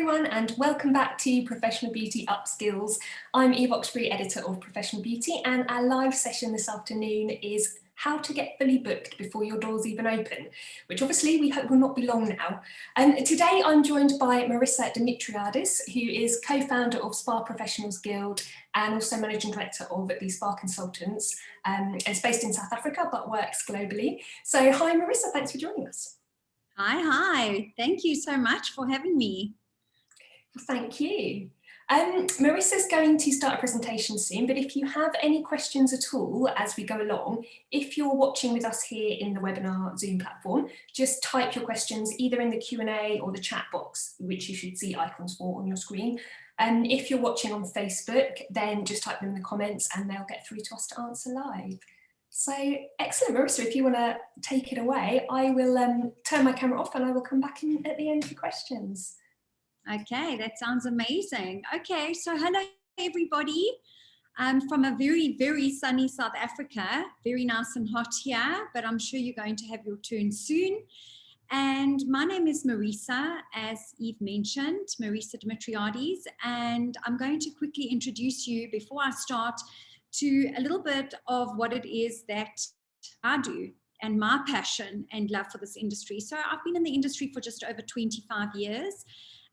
everyone, and welcome back to Professional Beauty Upskills. I'm Eve Oxbury, editor of Professional Beauty, and our live session this afternoon is how to get fully booked before your doors even open, which obviously we hope will not be long now. Today I'm joined by Marissa Dimitriadis, who is co-founder of Spa Professionals Guild and also managing director of the Spa Consultants. It's based in South Africa but works globally. So hi Marissa, thanks for joining us. Hi. Thank you so much for having me. Thank you. Marissa's going to start a presentation soon, but if you have any questions at all as we go along, if you're watching with us here in the webinar Zoom platform, just type your questions either in the Q&A or the chat box, which you should see icons for on your screen. And if you're watching on Facebook, then just type them in the comments and they'll get through to us to answer live. So excellent, Marissa, if you want to take it away, I will turn my camera off and I will come back in at the end for questions. Okay, that sounds amazing. Okay, so hello everybody. I'm from a very, very sunny South Africa, very nice and hot here, but I'm sure you're going to have your turn soon. And my name is Marissa, as Eve mentioned, Marissa Dimitriadis, and I'm going to quickly introduce you before I start to a little bit of what it is that I do and my passion and love for this industry. So I've been in the industry for just over 25 years.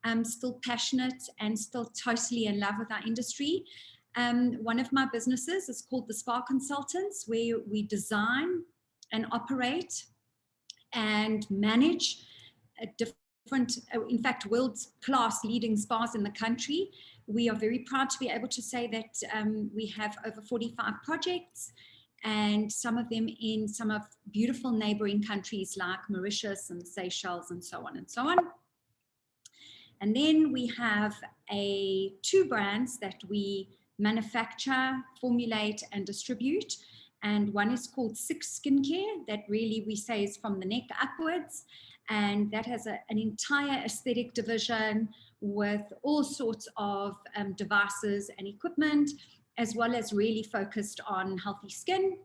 I'm still passionate and still totally in love with our industry. One of my businesses is called the Spa Consultants, where we design and operate and manage different, in fact, world-class leading spas in the country. We are very proud to be able to say that we have over 45 projects, and some of them in some of beautiful neighboring countries like Mauritius and Seychelles and so on and so on. And then we have two brands that we manufacture, formulate and distribute. And one is called Six Skincare, that really we say is from the neck upwards. And that has an entire aesthetic division with all sorts of devices and equipment, as well as really focused on healthy skin.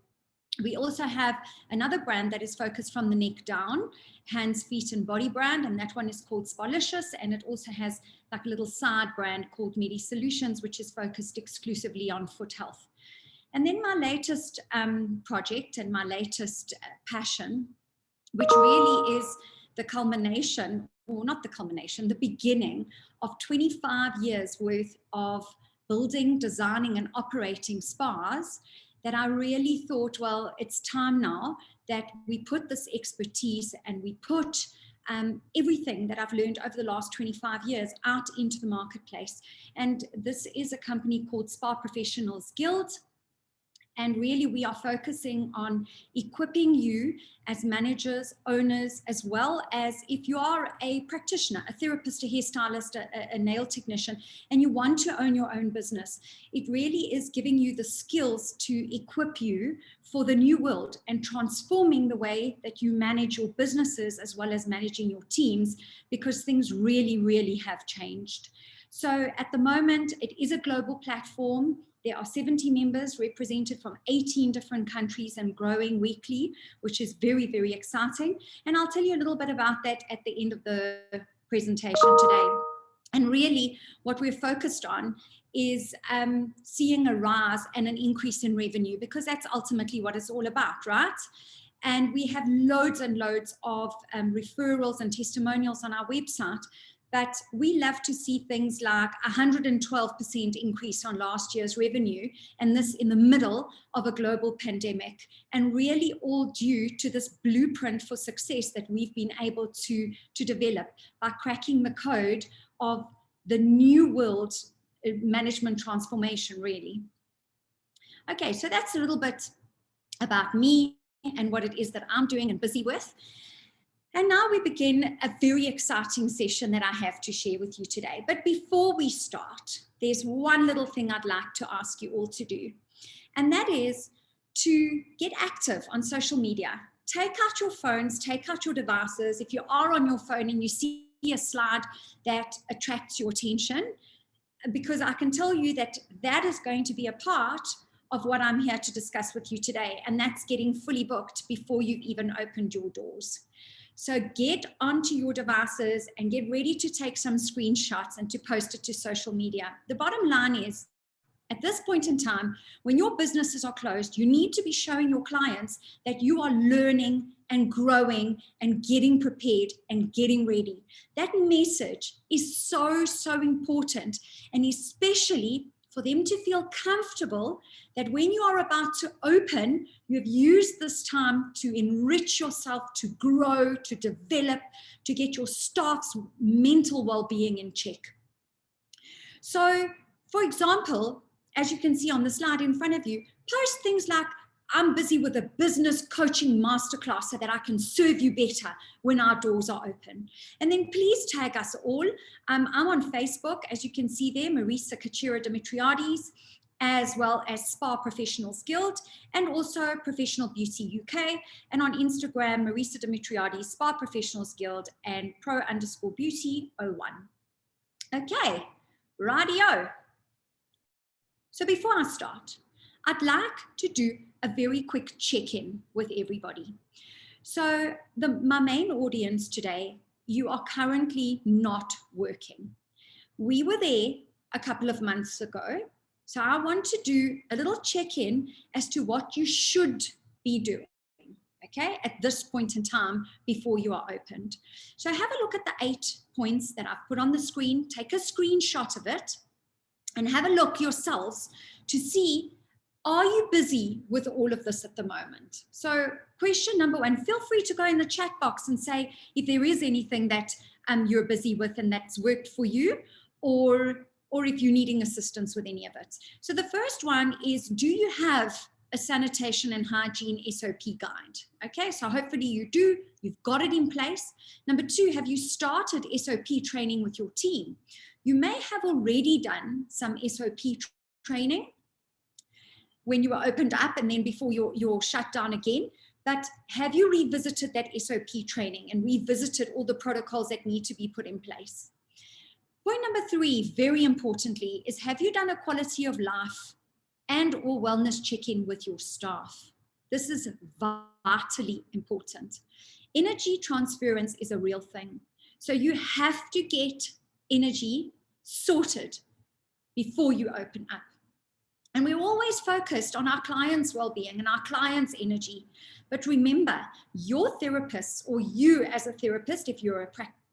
We also have another brand that is focused from the neck down, hands, feet and body brand, and that one is called Spalicious, and it also has like a little side brand called Medi Solutions, which is focused exclusively on foot health. And then my latest project and my latest passion, which really is the culmination, or not the culmination, the beginning of 25 years worth of building, designing and operating spas, that I really thought, well, it's time now that we put this expertise and we put everything that I've learned over the last 25 years out into the marketplace. And this is a company called Spa Professionals Guild. And really we are focusing on equipping you as managers, owners, as well as if you are a practitioner, a therapist, a hairstylist, a nail technician, and you want to own your own business. It really is giving you the skills to equip you for the new world and transforming the way that you manage your businesses as well as managing your teams, because things really, really have changed. So at the moment, it is a global platform. There are 70 members represented from 18 different countries and growing weekly, which is very, very exciting. And I'll tell you a little bit about that at the end of the presentation today. And really what we're focused on is seeing a rise and an increase in revenue, because that's ultimately what it's all about, right? And we have loads and loads of referrals and testimonials on our website. But we love to see things like 112% increase on last year's revenue, and this in the middle of a global pandemic, and really all due to this blueprint for success that we've been able to develop by cracking the code of the new world management transformation, really. Okay, so that's a little bit about me and what it is that I'm doing and busy with. And now we begin a very exciting session that I have to share with you today. But before we start, there's one little thing I'd like to ask you all to do. And that is to get active on social media. Take out your phones, take out your devices. If you are on your phone and you see a slide that attracts your attention, because I can tell you that that is going to be a part of what I'm here to discuss with you today. And that's getting fully booked before you've even opened your doors. So get onto your devices and get ready to take some screenshots and to post it to social media. The bottom line is, at this point in time, when your businesses are closed, you need to be showing your clients that you are learning and growing and getting prepared and getting ready. That message is so, so important, and especially for them to feel comfortable that when you are about to open, you've used this time to enrich yourself, to grow, to develop, to get your staff's mental well-being in check. So, for example, as you can see on the slide in front of you, post things like, I'm busy with a business coaching masterclass so that I can serve you better when our doors are open. And then please tag us all. I'm on Facebook, as you can see there, Marisa Kachira Dimitriades, as well as Spa Professionals Guild, and also Professional Beauty UK. And on Instagram, Marisa Dimitriades, Spa Professionals Guild, and pro_beauty01. Okay, rightio. So before I start, I'd like to do a very quick check-in with everybody. So my main audience today, you are currently not working. We were there a couple of months ago. So I want to do a little check-in as to what you should be doing, okay, at this point in time before you are opened. So have a look at the 8 points that I've put on the screen, take a screenshot of it, and have a look yourselves to see, are you busy with all of this at the moment? So question number 1, feel free to go in the chat box and say if there is anything that you're busy with and that's worked for you, or if you're needing assistance with any of it. So the first one is, do you have a sanitation and hygiene SOP guide? Okay, so hopefully you do, you've got it in place. Number 2, have you started SOP training with your team? You may have already done some SOP training when you were opened up and then before you're shut down again, but have you revisited that SOP training and revisited all the protocols that need to be put in place? Point number 3, very importantly, is have you done a quality of life and or wellness check-in with your staff? This is vitally important. Energy transference is a real thing. So you have to get energy sorted before you open up. And we're always focused on our clients' well-being and our clients' energy. But remember, your therapists, or you as a therapist, if you're a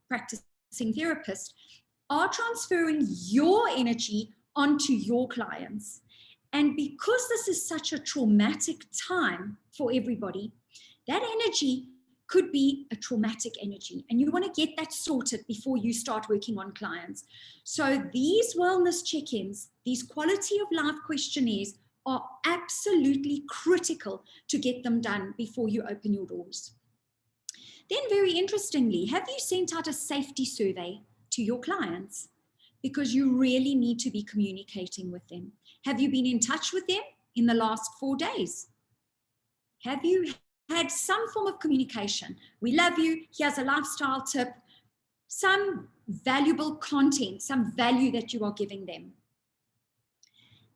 practicing therapist, are transferring your energy onto your clients. And because this is such a traumatic time for everybody, that energy could be a traumatic energy, and you want to get that sorted before you start working on clients. So these wellness check-ins, these quality of life questionnaires are absolutely critical to get them done before you open your doors. Then very interestingly, have you sent out a safety survey to your clients? Because you really need to be communicating with them. Have you been in touch with them in the last 4 days? Have you had some form of communication? We love you, here's a lifestyle tip, some valuable content, some value that you are giving them.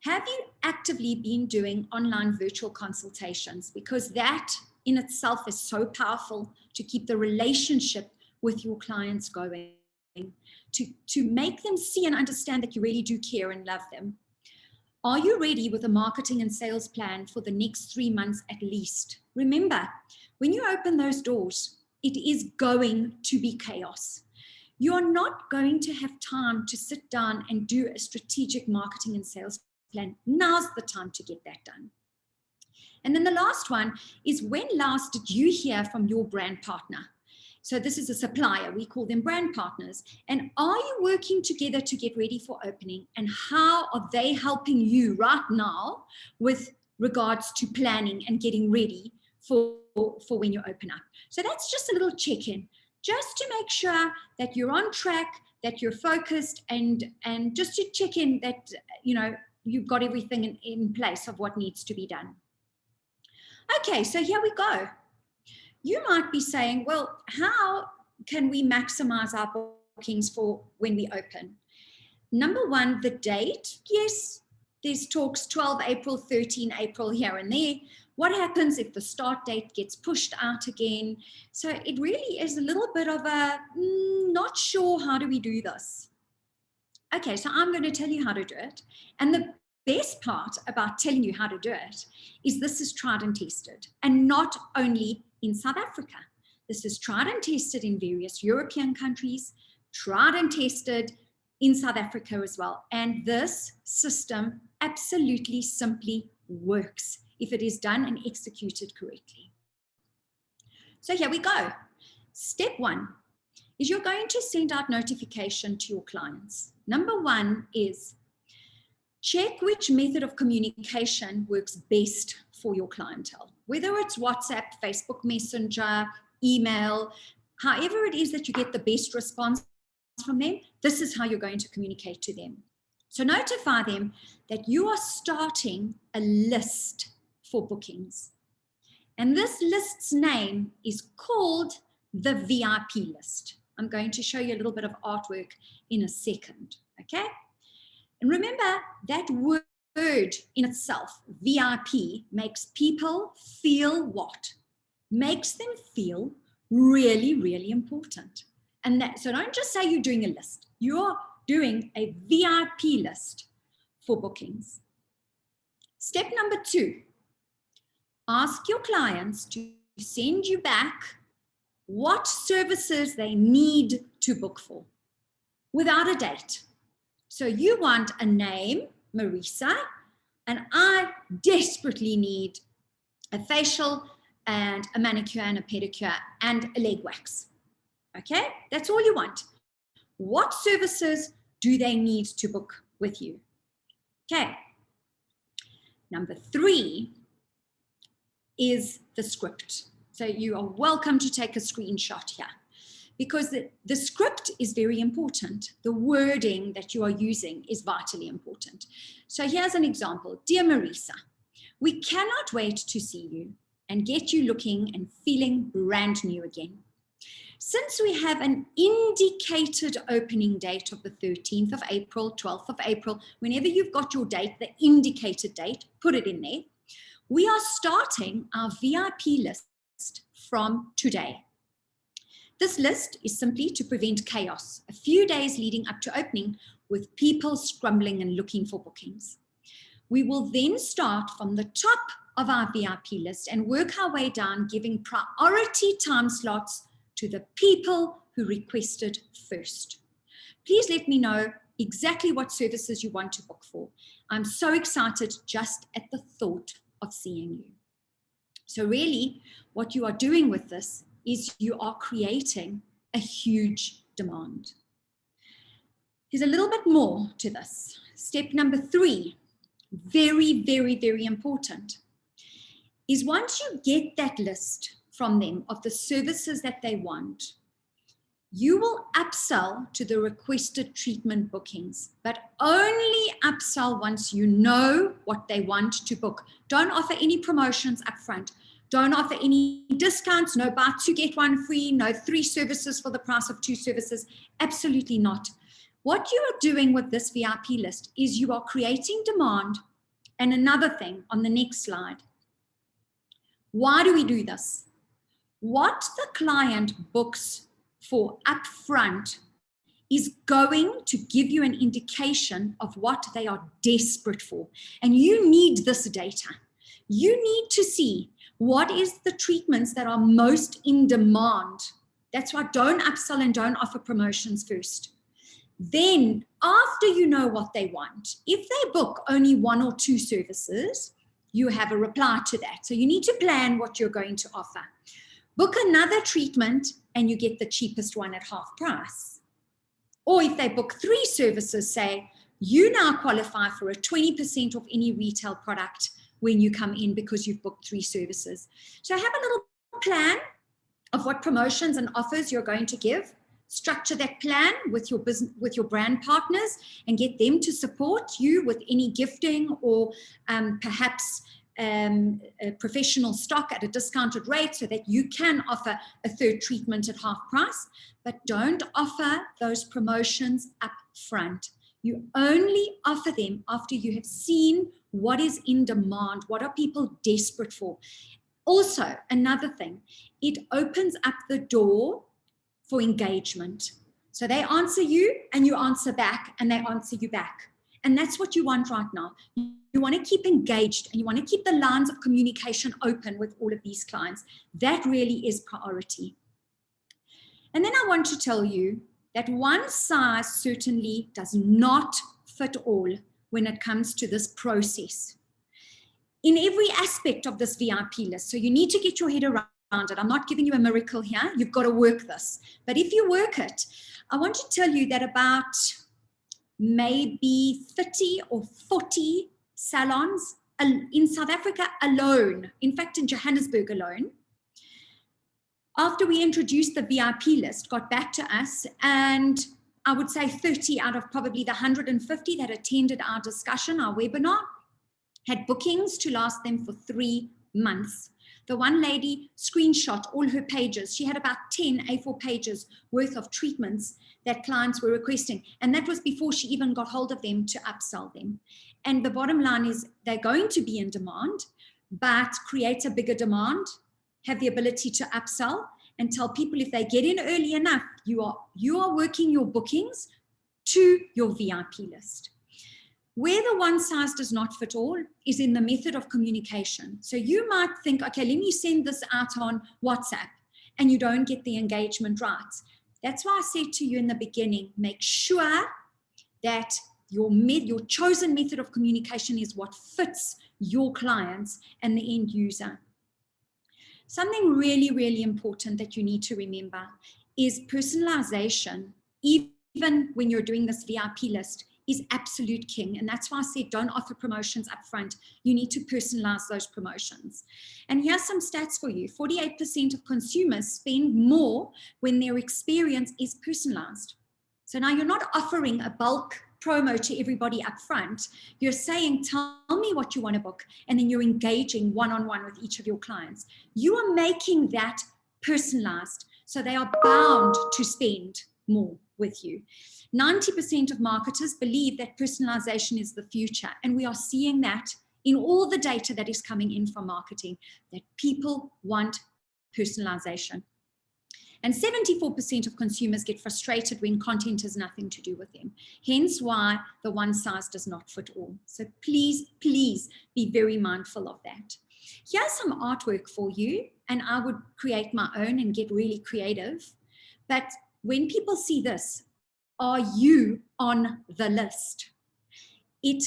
Have you actively been doing online virtual consultations? Because that in itself is so powerful to keep the relationship with your clients going, to make them see and understand that you really do care and love them. Are you ready with a marketing and sales plan for the next 3 months at least? Remember, when you open those doors, it is going to be chaos. You are not going to have time to sit down and do a strategic marketing and sales plan. Now's the time to get that done. And then the last one is, when last did you hear from your brand partner? So this is a supplier, we call them brand partners. And are you working together to get ready for opening? And how are they helping you right now with regards to planning and getting ready for when you open up? So that's just a little check-in, just to make sure that you're on track, that you're focused, and just to check in that, you know, you've got everything in place of what needs to be done. Okay, so here we go. You might be saying, well, how can we maximize our bookings for when we open? Number one, the date. Yes, there's talks 12 April, 13 April here and there, What happens if the start date gets pushed out again? So it really is a little bit of a not sure how do we do this. Okay, so I'm going to tell you how to do it. And the best part about telling you how to do it is this is tried and tested, and not only in South Africa. This is tried and tested in various European countries, tried and tested in South Africa as well. And this system absolutely simply works if it is done and executed correctly. So here we go. Step 1 is you're going to send out notification to your clients. Number 1 is check which method of communication works best for your clientele, whether it's WhatsApp, Facebook Messenger, email, however it is that you get the best response from them, this is how you're going to communicate to them. So notify them that you are starting a list for bookings. And this list's name is called the VIP list. I'm going to show you a little bit of artwork in a second, okay? And remember, that word in itself, VIP, makes people feel what? Makes them feel really, really important. And that, so don't just say you're doing a list. You're doing a VIP list for bookings. Step number 2, ask your clients to send you back what services they need to book for without a date. So you want a name, Marisa, and I desperately need a facial and a manicure and a pedicure and a leg wax. Okay, that's all you want. What services do they need to book with you? Okay. Number 3 is the script. So you are welcome to take a screenshot here because the script is very important. The wording that you are using is vitally important. So here's an example. Dear Marisa, we cannot wait to see you and get you looking and feeling brand new again. Since we have an indicated opening date of the 13th of April, 12th of April, whenever you've got your date, the indicated date, put it in there. We are starting our VIP list from today. This list is simply to prevent chaos a few days leading up to opening with people scrambling and looking for bookings. We will then start from the top of our VIP list and work our way down, giving priority time slots to the people who requested first. Please let me know exactly what services you want to book for. I'm so excited just at the thought of seeing you. So really, what you are doing with this is you are creating a huge demand. There's a little bit more to this. Step number 3, very, very, very important, is once you get that list from them of the services that they want, you will upsell to the requested treatment bookings, but only upsell once you know what they want to book. Don't offer any promotions up front. Don't offer any discounts, no buy 2 get 1 free, no 3 services for the price of 2 services. Absolutely not. What you are doing with this VIP list is you are creating demand. And another thing on the next slide. Why do we do this? What the client books for upfront is going to give you an indication of what they are desperate for. And you need this data. You need to see what is the treatments that are most in demand. That's why don't upsell and don't offer promotions first. Then after you know what they want, if they book only 1 or 2 services, you have a reply to that. So you need to plan what you're going to offer. Book another treatment and you get the cheapest one at half price. Or if they book 3 services, say, you now qualify for a 20% off any retail product when you come in because you've booked 3 services. So have a little plan of what promotions and offers you're going to give. Structure that plan with your business, with your brand partners, and get them to support you with any gifting or perhaps a professional stock at a discounted rate so that you can offer a 3rd treatment at half price. But don't offer those promotions up front. You only offer them after you have seen what is in demand, what are people desperate for. Also, another thing, it opens up the door for engagement. So they answer you and you answer back and they answer you back. And that's what you want right now. You want to keep engaged and you want to keep the lines of communication open with all of these clients. That really is priority. And then I want to tell you that one size certainly does not fit all when it comes to this process. In every aspect of this VIP list, so you need to get your head around it. I'm not giving you a miracle here. You've got to work this. But if you work it, I want to tell you that about maybe 30 or 40 salons in South Africa alone, in fact, in Johannesburg alone, after we introduced the VIP list, got back to us, and I would say 30 out of probably the 150 that attended our discussion, our webinar, had bookings to last them for 3 months. The one lady screenshot all her pages. She had about 10 A4 pages worth of treatments that clients were requesting. And that was before she even got hold of them to upsell them. And the bottom line is they're going to be in demand, but create a bigger demand, have the ability to upsell, and tell people if they get in early enough, you are working your bookings to your VIP list. Where the one size does not fit all is in the method of communication. So you might think, okay, let me send this out on WhatsApp, and you don't get the engagement right. That's why I said to you in the beginning, make sure that your chosen method of communication is what fits your clients and the end user. Something really, really important that you need to remember is personalization, even when you're doing this VIP list, is absolute king. And that's why I said don't offer promotions up front. You need to personalize those promotions. And here's some stats for you. 48% of consumers spend more when their experience is personalized. So now you're not offering a bulk promo to everybody up front. You're saying, tell me what you want to book, and then you're engaging one-on-one with each of your clients. You are making that personalized, so they are bound to spend more with you. 90% of marketers believe that personalization is the future, and we are seeing that in all the data that is coming in from marketing, that people want personalization. And 74% of consumers get frustrated when content has nothing to do with them. Hence why the one size does not fit all. So please, please be very mindful of that. Here's some artwork for you, and I would create my own and get really creative. But when people see this, are you on the list? It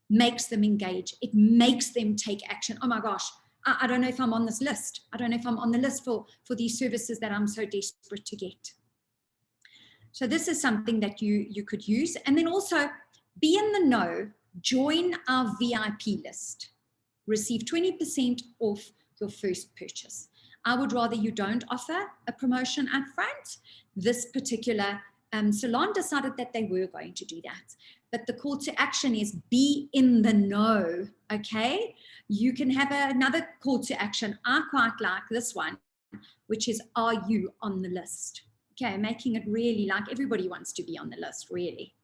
makes them engage. It makes them take action. Oh my gosh, I don't know if I'm on this list. I don't know if I'm on the list for these services that I'm so desperate to get. So this is something that you could use. And then also be in the know, join our VIP list. Receive 20% off your first purchase. I would rather you don't offer a promotion up front. This particular salon decided that they were going to do that. But the call to action is be in the know, okay? You can have another call to action. I quite like this one, which is, are you on the list? Okay, making it really like everybody wants to be on the list, really.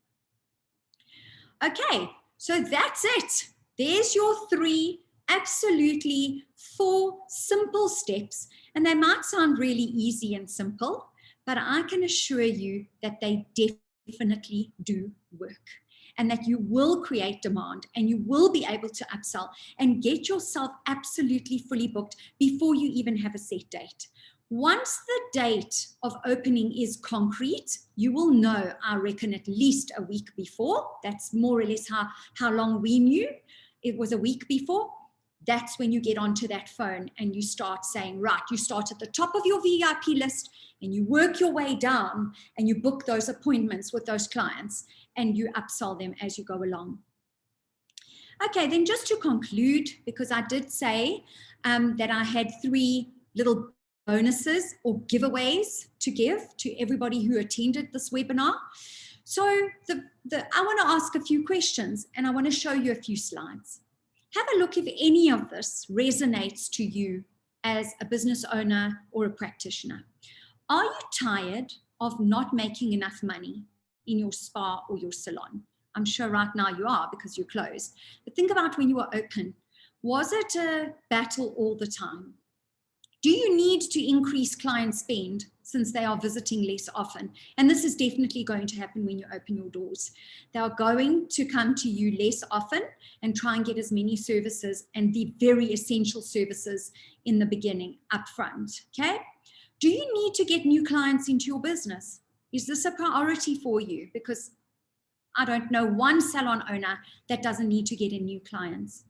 Okay, so that's it. There's your 3 absolutely 4 simple steps, and they might sound really easy and simple, but I can assure you that they definitely do work, and that you will create demand and you will be able to upsell and get yourself absolutely fully booked before you even have a set date. Once the date of opening is concrete, you will know, I reckon, at least a week before. That's more or less how long we knew. It was a week before. That's when you get onto that phone and you start saying, right, you start at the top of your VIP list and you work your way down and you book those appointments with those clients and you upsell them as you go along. Okay, then just to conclude, because I did say that I had 3 little bonuses or giveaways to give to everybody who attended this webinar. So I want to ask a few questions and I want to show you a few slides. Have a look if any of this resonates to you as a business owner or a practitioner. Are you tired of not making enough money in your spa or your salon? I'm sure right now you are because you're closed. But think about when you were open. Was it a battle all the time? Do you need to increase client spend since they are visiting less often? And this is definitely going to happen when you open your doors. They are going to come to you less often and try and get as many services and the very essential services in the beginning up front, okay? Do you need to get new clients into your business? Is this a priority for you? Because I don't know one salon owner that doesn't need to get in new clients.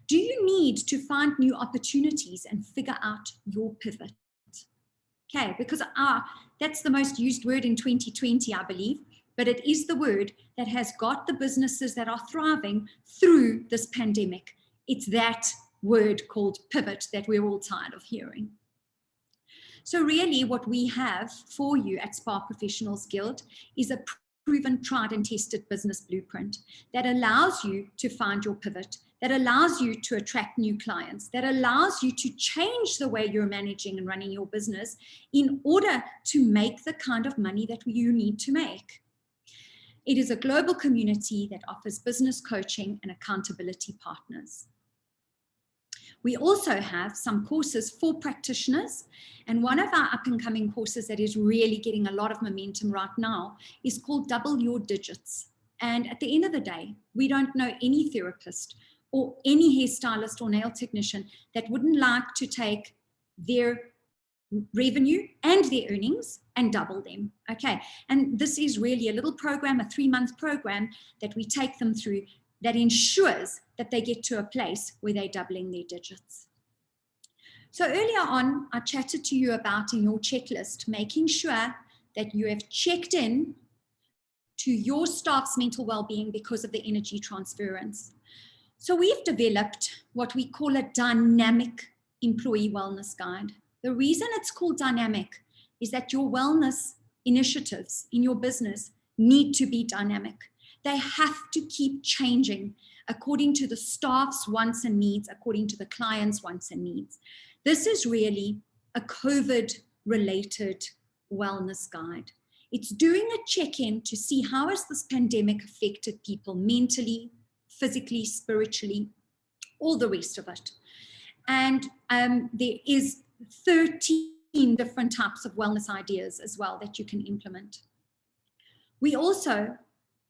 Do you need to find new opportunities and figure out your pivot? Okay, because that's the most used word in 2020, I believe, but it is the word that has got the businesses that are thriving through this pandemic. It's that word called pivot that we're all tired of hearing. So really what we have for you at Spa Professionals Guild is a proven, tried and tested business blueprint that allows you to find your pivot, that allows you to attract new clients, that allows you to change the way you're managing and running your business in order to make the kind of money that you need to make. It is a global community that offers business coaching and accountability partners. We also have some courses for practitioners, and one of our up-and-coming courses that is really getting a lot of momentum right now is called Double Your Digits. And at the end of the day, we don't know any therapist or any hairstylist or nail technician that wouldn't like to take their revenue and their earnings and double them, okay? And this is really a little program, a 3-month program that we take them through that ensures that they get to a place where they're doubling their digits. So earlier on, I chatted to you about in your checklist, making sure that you have checked in to your staff's mental well-being because of the energy transference. So we've developed what we call a dynamic employee wellness guide. The reason it's called dynamic is that your wellness initiatives in your business need to be dynamic. They have to keep changing according to the staff's wants and needs, according to the client's wants and needs. This is really a COVID-related wellness guide. It's doing a check-in to see how has this pandemic affected people mentally, physically, spiritually, all the rest of it. And there is 13 different types of wellness ideas as well that you can implement. We also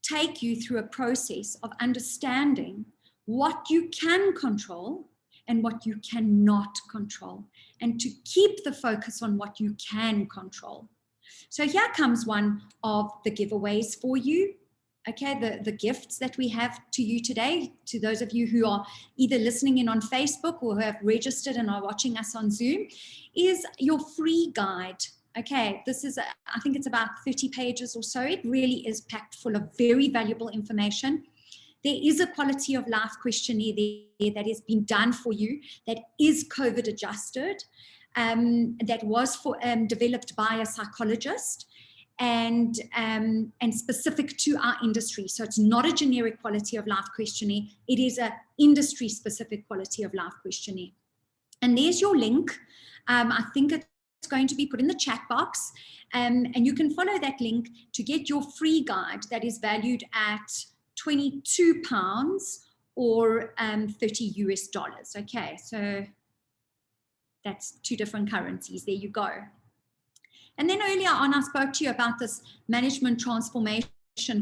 take you through a process of understanding what you can control and what you cannot control, and to keep the focus on what you can control. So here comes one of the giveaways for you. Okay, the gifts that we have to you today, to those of you who are either listening in on Facebook or who have registered and are watching us on Zoom, is your free guide. Okay, this is, I think it's about 30 pages or so. It really is packed full of very valuable information. There is a quality of life questionnaire there that has been done for you that is COVID adjusted, that was developed by a psychologist and specific to our industry. So it's not a generic quality of life questionnaire. It is an industry specific quality of life questionnaire. And there's your link. I think it's going to be put in the chat box, and you can follow that link to get your free guide that is valued at £22 or $30 US. Okay, so that's 2 different currencies. There you go. And then earlier on, I spoke to you about this management transformation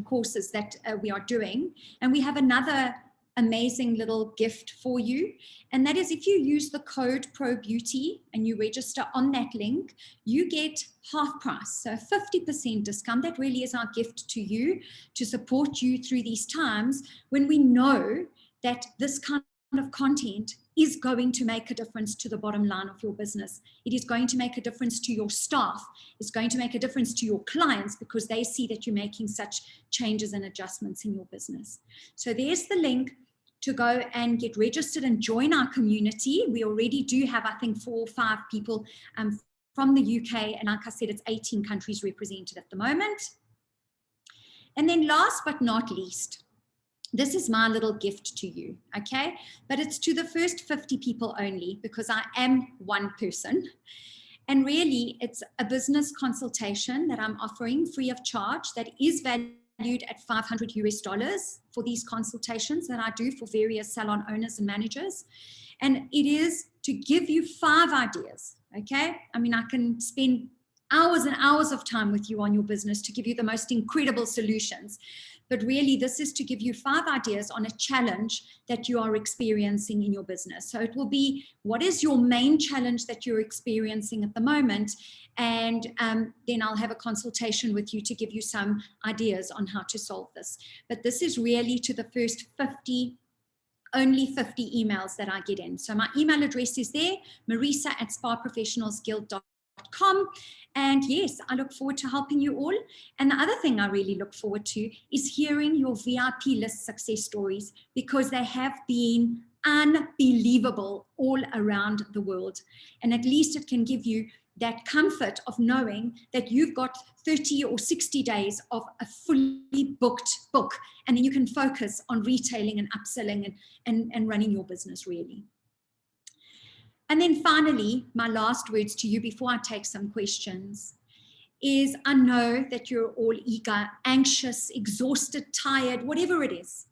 courses that we are doing, and we have another amazing little gift for you, and that is if you use the code ProBeauty and you register on that link, you get half price, so 50% discount. That really is our gift to you to support you through these times when we know that this kind of content is going to make a difference to the bottom line of your business. It is going to make a difference to your staff. It's going to make a difference to your clients because they see that you're making such changes and adjustments in your business. So there's the link to go and get registered and join our community. We already do have, I think, 4 or 5 people from the UK. And like I said, it's 18 countries represented at the moment. And then last but not least, this is my little gift to you, okay? But it's to the first 50 people only because I am one person. And really, it's a business consultation that I'm offering free of charge that is valued valued at $500 for these consultations that I do for various salon owners and managers. And it is to give you 5 ideas, okay? I mean, I can spend hours and hours of time with you on your business to give you the most incredible solutions. But really, this is to give you 5 ideas on a challenge that you are experiencing in your business. So it will be, what is your main challenge that you're experiencing at the moment? And then I'll have a consultation with you to give you some ideas on how to solve this. But this is really to the first only 50 emails that I get in. So my email address is there, marisa@spaprofessionalsguild.com. And yes, I look forward to helping you all. And the other thing I really look forward to is hearing your VIP list success stories, because they have been unbelievable all around the world. And at least it can give you that comfort of knowing that you've got 30 or 60 days of a fully booked book, and then you can focus on retailing and upselling and running your business really. And then finally, my last words to you before I take some questions is, I know that you're all eager, anxious, exhausted, tired, whatever it is.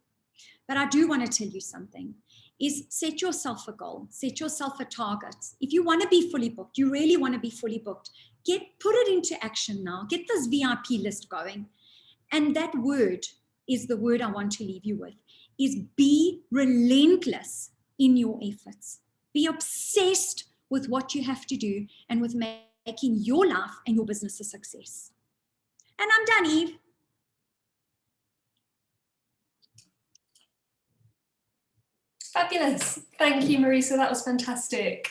But I do want to tell you something, is set yourself a goal, set yourself a target. If you want to be fully booked, you really want to be fully booked, put it into action now. Get this VIP list going. And that word is the word I want to leave you with, is be relentless in your efforts. Be obsessed with what you have to do and with making your life and your business a success. And I'm done, Eve. Fabulous. Thank you, Marisa. That was fantastic.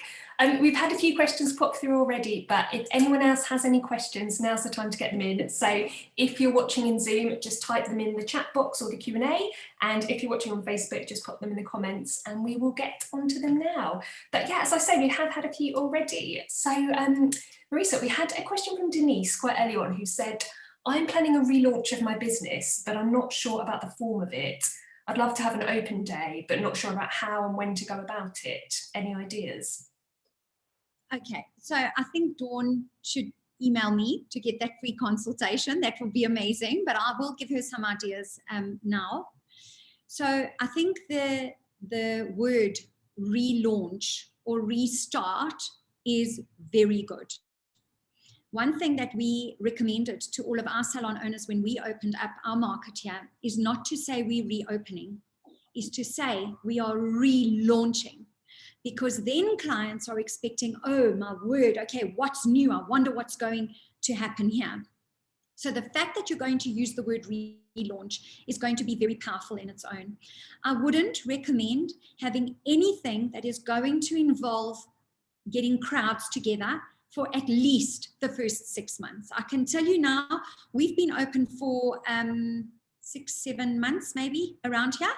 We've had a few questions pop through already, but if anyone else has any questions, now's the time to get them in. So if you're watching in Zoom, just type them in the chat box or the Q&A. And if you're watching on Facebook, just pop them in the comments and we will get onto them now. But yeah, as I say, we have had a few already. So Marisa, we had a question from Denise quite early on who said, I'm planning a relaunch of my business, but I'm not sure about the form of it. I'd love to have an open day, but not sure about how and when to go about it. Any ideas? Okay, so I think Dawn should email me to get that free consultation. That would be amazing, but I will give her some ideas now. So I think the word relaunch or restart is very good. One thing that we recommended to all of our salon owners when we opened up our market here is not to say we're reopening, is to say we are relaunching. Because then clients are expecting, oh my word, okay, what's new? I wonder what's going to happen here. So the fact that you're going to use the word relaunch is going to be very powerful in its own. I wouldn't recommend having anything that is going to involve getting crowds together for at least the first 6 months. I can tell you now, we've been open for 6-7 months, maybe around here,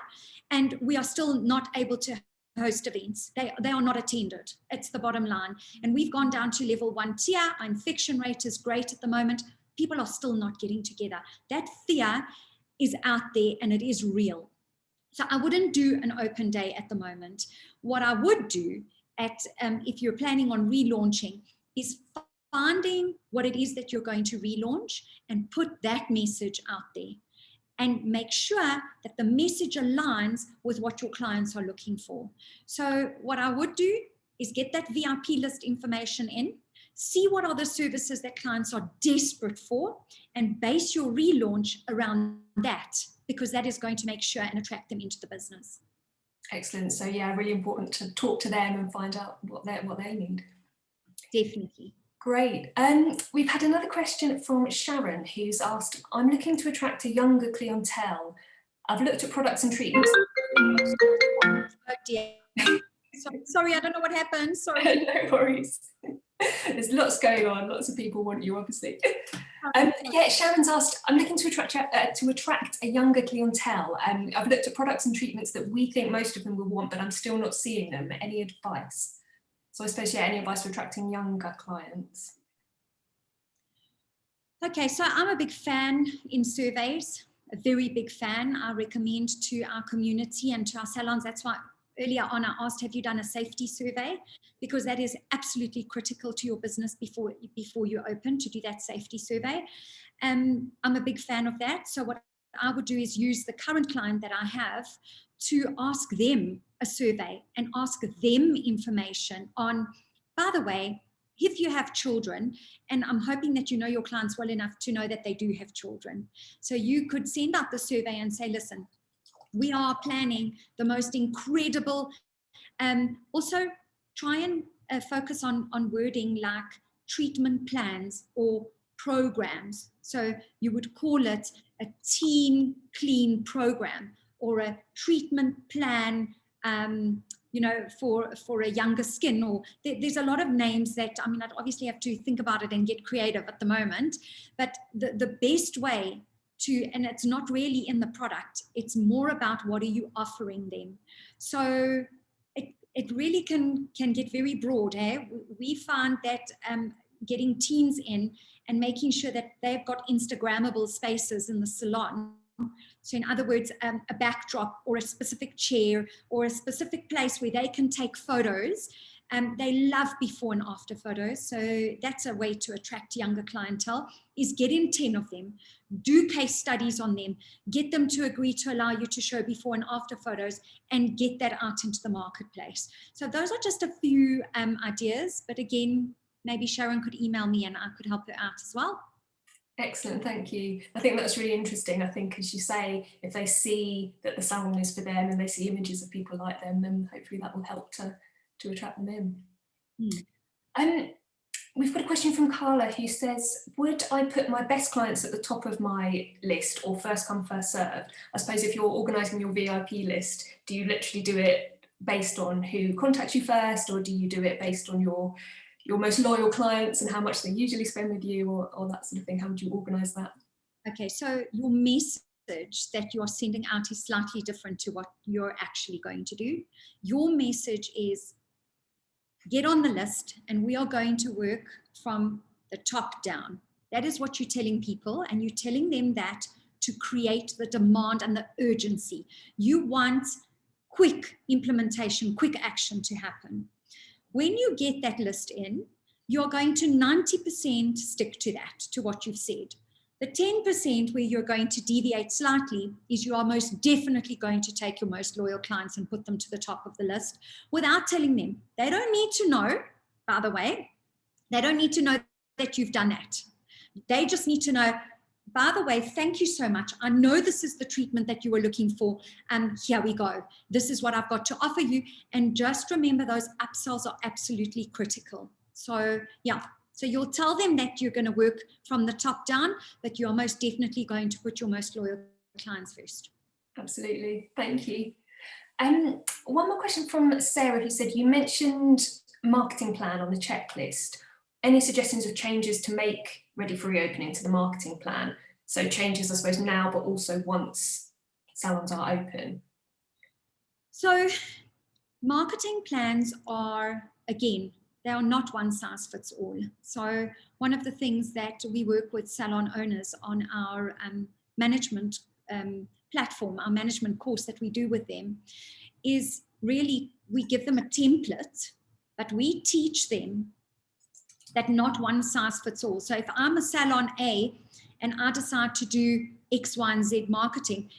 and we are still not able to host events. They are not attended. It's the bottom line. And we've gone down to level 1 tier. Our infection rate is great at the moment. People are still not getting together. That fear is out there and it is real. So I wouldn't do an open day at the moment. What I would do if you're planning on relaunching is finding what it is that you're going to relaunch and put that message out there. And make sure that the message aligns with what your clients are looking for. So what I would do is get that VIP list information in, see what are the services that clients are desperate for, and base your relaunch around that, because that is going to make sure and attract them into the business. Excellent. So yeah, really important to talk to them and find out what they need. Definitely. Great. We've had another question from Sharon, who's asked, I'm looking to attract a younger clientele. I've looked at products and treatments. Oh dear. Sorry, I don't know what happened. Sorry. No worries. There's lots going on. Lots of people want you, obviously. Yeah, Sharon's asked, I'm looking to attract a younger clientele. I've looked at products and treatments that we think most of them will want, but I'm still not seeing them. Any advice? So I suppose, yeah, any advice for attracting younger clients? Okay, so I'm a big fan in surveys, a very big fan. I recommend to our community and to our salons. That's why earlier on I asked, have you done a safety survey? Because that is absolutely critical to your business before you open, to do that safety survey. I'm a big fan of that. So what I would do is use the current client that I have to ask them a survey and ask them information on, by the way, if you have children, and I'm hoping that you know your clients well enough to know that they do have children. So you could send out the survey and say, listen, we are planning the most incredible, also try and focus on wording like treatment plans or programs. So you would call it a teen clean program or a treatment plan, for a younger skin, or there's a lot of names that, I mean, I'd obviously have to think about it and get creative at the moment, but the best way to, and it's not really in the product, it's more about what are you offering them. So it really can get very broad. We find that getting teens in and making sure that they've got Instagrammable spaces in the salon. So in other words, a backdrop or a specific chair or a specific place where they can take photos. They love before and after photos. So that's a way to attract younger clientele, is get in 10 of them, do case studies on them, get them to agree to allow you to show before and after photos, and get that out into the marketplace. So those are just a few ideas, but again, maybe Sharon could email me and I could help her out as well. Excellent, thank you. I think that's really interesting. I think, as you say, if they see that the salon is for them and they see images of people like them, then hopefully that will help to attract them in. We've got a question from Carla who says, would I put my best clients at the top of my list or first come, first served? I suppose if you're organising your VIP list, do you literally do it based on who contacts you first, or do you do it based on your most loyal clients and how much they usually spend with you, or that sort of thing? How would you organise that? Okay, so your message that you're sending out is slightly different to what you're actually going to do. Your message is, get on the list and we are going to work from the top down. That is what you're telling people, and you're telling them that to create the demand and the urgency. You want quick implementation, quick action to happen. When you get that list in, you're going to 90% stick to that, to what you've said. The 10% where you're going to deviate slightly is you are most definitely going to take your most loyal clients and put them to the top of the list without telling them. They don't need to know, by the way, they don't need to know that you've done that. They just need to know, by the way, thank you so much. I know this is the treatment that you were looking for. Here we go. This is what I've got to offer you. And just remember, those upsells are absolutely critical. So yeah, so you'll tell them that you're going to work from the top down, but you're most definitely going to put your most loyal clients first. Absolutely. Thank you. One more question from Sarah, who said, you mentioned marketing plan on the checklist. Any suggestions of changes to make ready for reopening to the marketing plan? So changes, I suppose, now, but also once salons are open. So marketing plans are, again, they are not one size fits all. So one of the things that we work with salon owners on our management platform, our management course that we do with them, is really, we give them a template, but we teach them that not one size fits all. So if I'm a salon A and I decide to do X, Y, and Z marketing,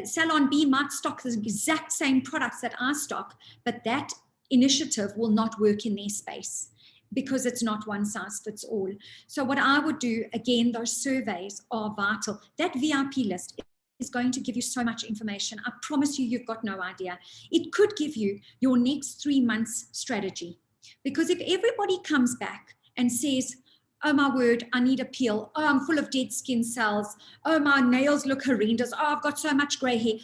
salon B might stock the exact same products that I stock, but that initiative will not work in their space because it's not one size fits all. So what I would do, again, those surveys are vital. That VIP list is going to give you so much information. I promise you, you've got no idea. It could give you your next 3 months strategy. Because if everybody comes back and says, oh my word, I need a peel. Oh, I'm full of dead skin cells. Oh, my nails look horrendous. Oh, I've got so much gray hair.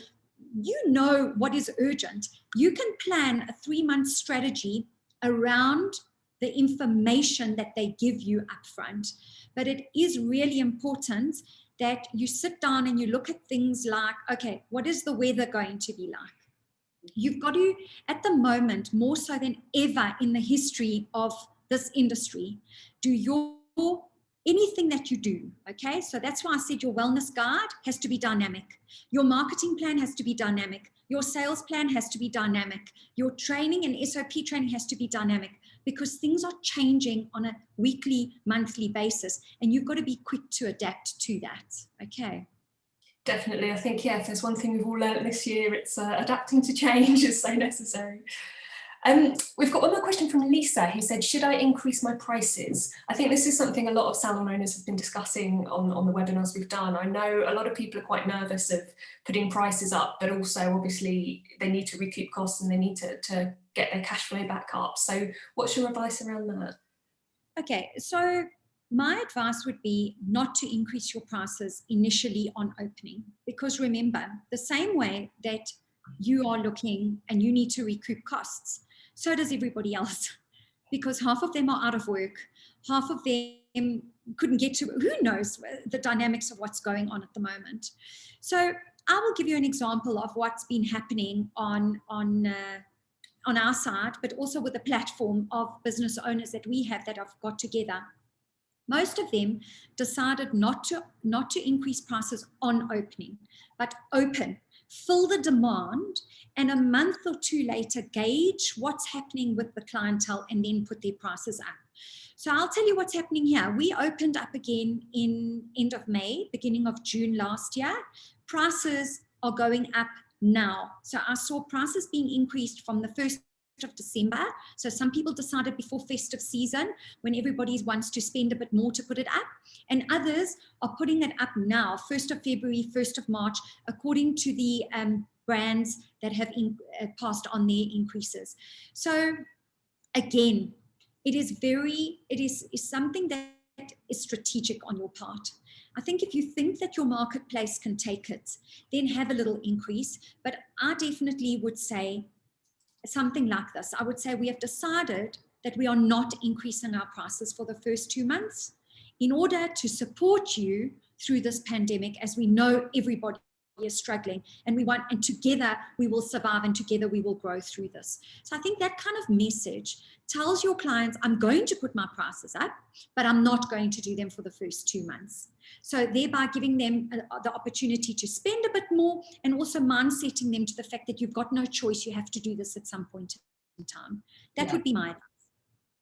You know what is urgent. You can plan a 3-month strategy around the information that they give you upfront. But it is really important that you sit down and you look at things like, okay, what is the weather going to be like? You've got to, at the moment, more so than ever in the history of this industry, do anything that you do, okay? So that's why I said your wellness guide has to be dynamic. Your marketing plan has to be dynamic. Your sales plan has to be dynamic. Your training and SOP training has to be dynamic, because things are changing on a weekly, monthly basis, and you've got to be quick to adapt to that, okay? Definitely. I think, yeah, if there's one thing we've all learned this year, it's adapting to change is so necessary. We've got one more question from Lisa, who said, should I increase my prices? I think this is something a lot of salon owners have been discussing on the webinars we've done. I know a lot of people are quite nervous of putting prices up, but also obviously they need to recoup costs and they need to get their cash flow back up. So what's your advice around that? Okay, so my advice would be not to increase your prices initially on opening, because remember, the same way that you are looking and you need to recoup costs, so does everybody else, because half of them are out of work, half of them couldn't get to, who knows the dynamics of what's going on at the moment. So I will give you an example of what's been happening on our side, but also with the platform of business owners that we have that have got together. Most of them decided not to increase prices on opening, but open, fill the demand, and a month or two later gauge what's happening with the clientele and then put their prices up. So I'll tell you what's happening here. We opened up again in end of May, beginning of June last year. Prices are going up now. So I saw prices being increased from the 1st of December. So some people decided before festive season, when everybody wants to spend a bit more, to put it up, and others are putting it up now, 1st of February, 1st of March, according to the brands that have passed on their increases. So again, it is something that is strategic on your part. I think if you think that your marketplace can take it, then have a little increase. But I definitely would say something like this. I would say we have decided that we are not increasing our prices for the first 2 months in order to support you through this pandemic, as we know everybody is struggling, and together we will survive, and together we will grow through this. So I think that kind of message tells your clients, I'm going to put my prices up, but I'm not going to do them for the first 2 months. So thereby giving them the opportunity to spend a bit more, and also mindsetting them to the fact that you've got no choice, you have to do this at some point in time. That would be my advice.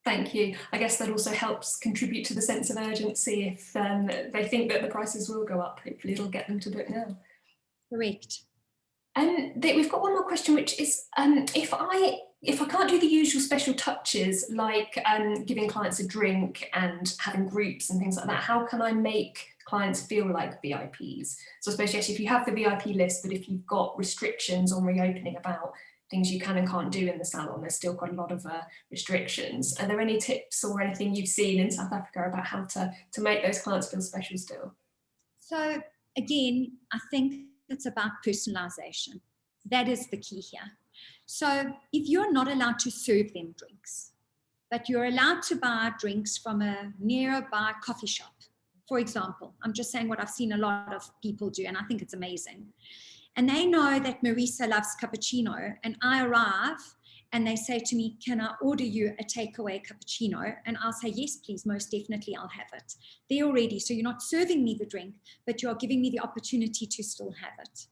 Thank you. I guess that also helps contribute to the sense of urgency. If they think that the prices will go up, hopefully it'll get them to book now. Correct. And we've got one more question, which is if I can't do the usual special touches like giving clients a drink and having groups and things like that, how can I make clients feel like VIPs? So especially if you have the VIP list, but if you've got restrictions on reopening about things you can and can't do in the salon, there's still quite a lot of restrictions. Are there any tips or anything you've seen in South Africa about how to make those clients feel special still? So again, I think it's about personalization. That is the key here. So if you're not allowed to serve them drinks, but you're allowed to buy drinks from a nearby coffee shop, for example, I'm just saying what I've seen a lot of people do, and I think it's amazing. And they know that Marisa loves cappuccino, and I arrive and they say to me, can I order you a takeaway cappuccino? And I'll say, yes, please, most definitely, I'll have it. They're already, so you're not serving me the drink, but you're giving me the opportunity to still have it.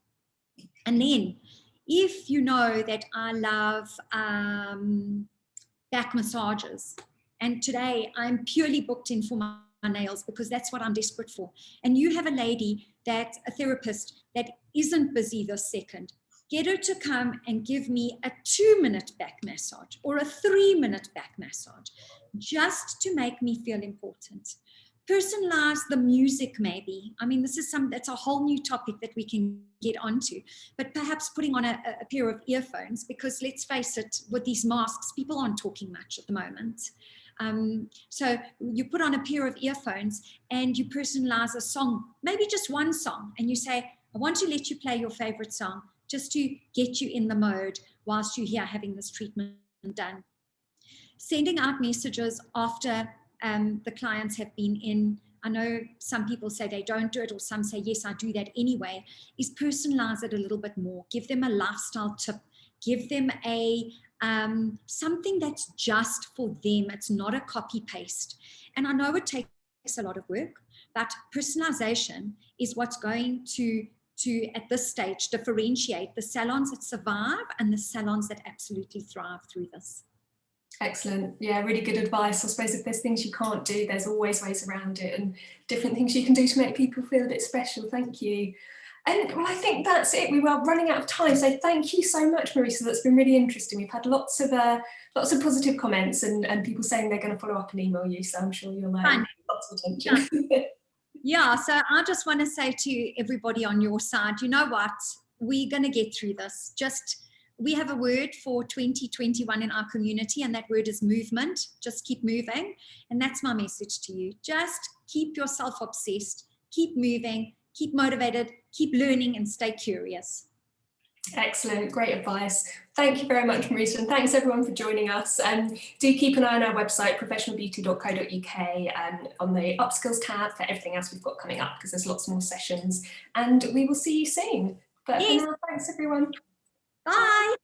And then, if you know that I love back massages, and today I'm purely booked in for my nails because that's what I'm desperate for, and you have a lady, a therapist that isn't busy this second, get her to come and give me a 2-minute back massage or a 3-minute back massage, just to make me feel important. Personalize the music, maybe. I mean, that's a whole new topic that we can get onto, but perhaps putting on a pair of earphones, because let's face it, with these masks, people aren't talking much at the moment. So you put on a pair of earphones and you personalize a song, maybe just one song, and you say, I want to let you play your favorite song just to get you in the mode whilst you're here having this treatment done. Sending out messages after the clients have been in. I know some people say they don't do it, or some say, yes, I do that anyway, is personalize it a little bit more. Give them a lifestyle tip. Give them something that's just for them. It's not a copy paste. And I know it takes a lot of work, but personalization is what's going to at this stage differentiate the salons that survive and the salons that absolutely thrive through this. Excellent. Yeah, really good advice. I suppose if there's things you can't do, there's always ways around it and different things you can do to make people feel a bit special. Thank you. Well, I think that's it. We were running out of time, so thank you so much, Marisa. That's been really interesting. We've had lots of positive comments and people saying they're going to follow up and email you. So I'm sure you'll lots of attention. Yeah. So I just want to say to everybody on your side, you know what? We're going to get through this. We have a word for 2021 in our community, and that word is movement. Just keep moving, and that's my message to you. Just keep yourself obsessed. Keep moving. Keep motivated, keep learning, and stay curious. Excellent, great advice. Thank you very much, Marisa, and thanks everyone for joining us. Do keep an eye on our website, professionalbeauty.co.uk, on the Upskills tab for everything else we've got coming up, because there's lots more sessions, and we will see you soon. But for now, thanks everyone. Bye.